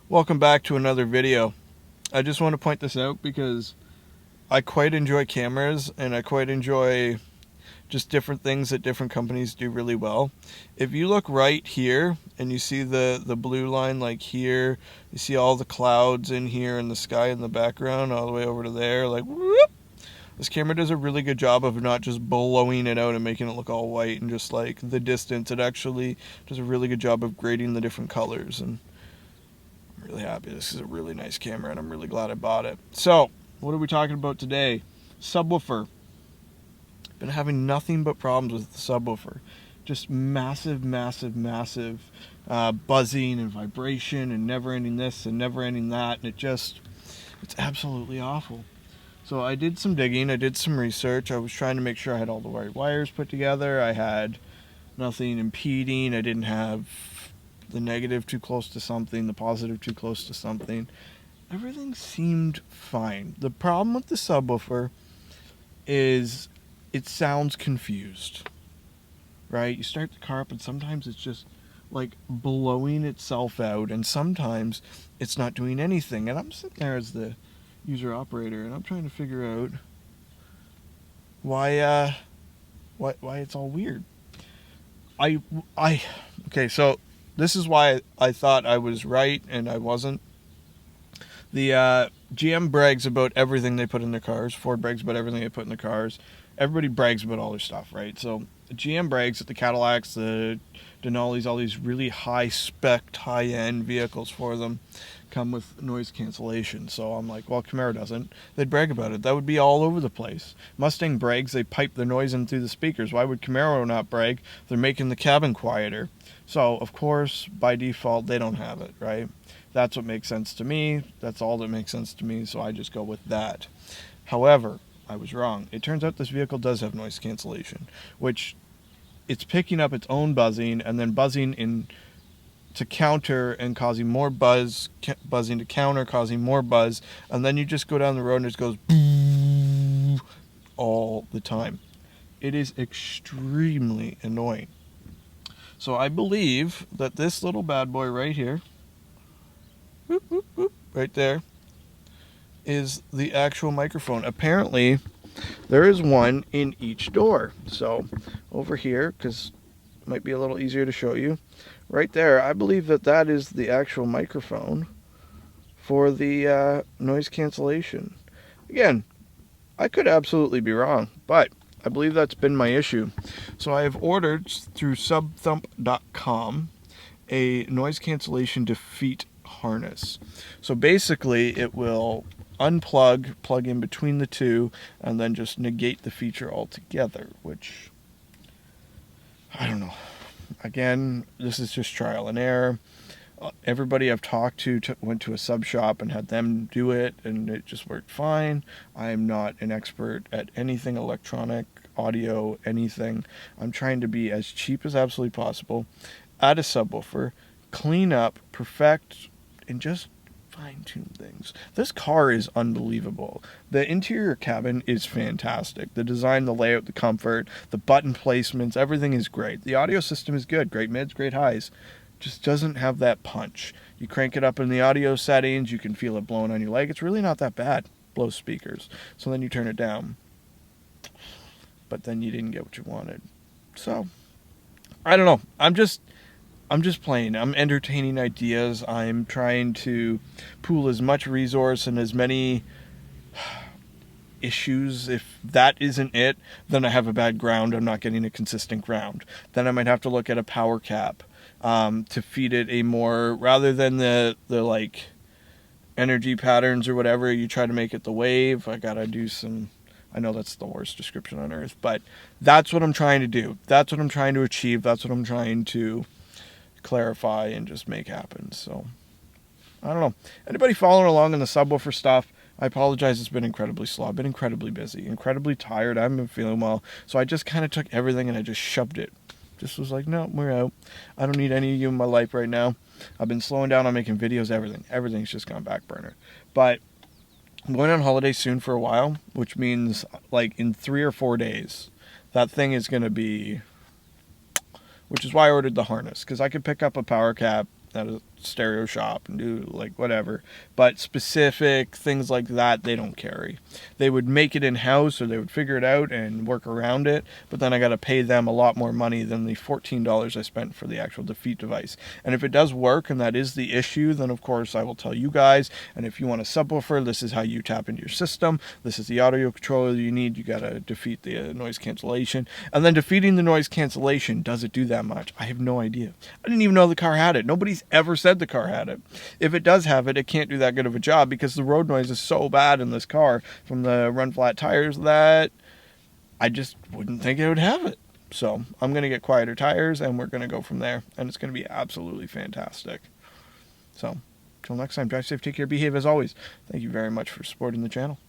Welcome back to another video. I just want to point this out because I quite enjoy cameras and I quite enjoy just different things that different companies do really well. If you look right here and you see the blue line like here, you see all the clouds in here and the sky in the background all the way over to there, like whoop. This camera does a really good job of not just blowing it out and making it look all white and just like the distance. It actually does a really good job of grading the different colors, and I'm really happy. This is a really nice camera and I'm really glad I bought it. So, what are we talking about today? Subwoofer. Been having nothing but problems with the subwoofer. Just massive buzzing and vibration and never ending this and never ending that, and it's absolutely awful. So I did some digging, I did some research. I was trying to make sure I had all the right wires put together. I had nothing impeding. I didn't have the negative too close to something, the positive too close to something. Everything seemed fine. The problem with the subwoofer is it sounds confused, right? You start the car up and sometimes it's just like blowing itself out, and sometimes it's not doing anything. And I'm sitting there as the user operator and I'm trying to figure out why it's all weird. Okay, so this is why I thought I was right and I wasn't. The GM brags about everything they put in their cars. Ford brags about everything they put in their cars. Everybody brags about all their stuff, right? So GM brags that the Cadillacs, the Denali's, all these really high-spec, high-end vehicles for them come with noise cancellation. So I'm like, well, Camaro doesn't. They'd brag about it. That would be all over the place. Mustang brags they pipe the noise in through the speakers. Why would Camaro not brag? They're making the cabin quieter. So, of course, by default, they don't have it, right? That's what makes sense to me. That's all that makes sense to me, so I just go with that. However, I was wrong. It turns out this vehicle does have noise cancellation, which it's picking up its own buzzing and then buzzing in to counter and causing more buzz, buzzing to counter, causing more buzz, and then you just go down the road and it goes all the time. It is extremely annoying. So I believe that this little bad boy right here, whoop, whoop, whoop, right there, is the actual microphone. Apparently, there is one in each door. So over here, because it might be a little easier to show you, right there, I believe that is the actual microphone for the noise cancellation. Again, I could absolutely be wrong, but I believe that's been my issue. So I have ordered through subthump.com a noise cancellation defeat harness. So basically it will unplug, plug in between the two, and then just negate the feature altogether, which, I don't know. Again, this is just trial and error. Everybody I've talked to went to a sub shop and had them do it, and it just worked fine. I am not an expert at anything electronic, audio, anything. I'm trying to be as cheap as absolutely possible, add a subwoofer, clean up, perfect, and just fine-tune things. This car is unbelievable. The interior cabin is fantastic. The design, the layout, the comfort, the button placements, everything is great. The audio system is good. Great mids, great highs. Just doesn't have that punch. You crank it up in the audio settings, you can feel it blowing on your leg. It's really not that bad. Blows speakers. So then you turn it down. But then you didn't get what you wanted. So, I don't know. I'm just playing. I'm entertaining ideas. I'm trying to pool as much resource and as many issues. If that isn't it, then I have a bad ground. I'm not getting a consistent ground. Then I might have to look at a power cap to feed it a more, rather than the like energy patterns or whatever, you try to make it the wave. I gotta do some, I know that's the worst description on earth, but that's what I'm trying to do. That's what I'm trying to achieve. That's what I'm trying to clarify and just make happen. So I don't know. Anybody following along in the subwoofer stuff, I apologize. It's been incredibly slow. I've been incredibly busy, incredibly tired. I haven't been feeling well. So I just kind of took everything and I just shoved it. Just was like, no, we're out. I don't need any of you in my life right now. I've been slowing down on making videos, everything. Everything's just gone back burner. But I'm going on holiday soon for a while, which means like in 3 or 4 days, that thing is going to be, which is why I ordered the harness, because I could pick up a power cap at a stereo shop and do like whatever. But specific things like that, they don't carry. They would make it in-house, or they would figure it out and work around it, but then I got to pay them a lot more money than the $14 I spent for the actual defeat device. And if it does work and that is the issue, then of course I will tell you guys. And if you want a subwoofer, this is how you tap into your system. This is the audio controller you need. You got to defeat the noise cancellation. And then defeating the noise cancellation, does it do that much? I have no idea. I didn't even know the car had it. Nobody's ever said the car had it. If it does have it, it can't do that good of a job because the road noise is so bad in this car from the run flat tires that I just wouldn't think it would have it. So I'm going to get quieter tires and we're going to go from there. And it's going to be absolutely fantastic. So until next time, drive safe, take care, behave as always. Thank you very much for supporting the channel.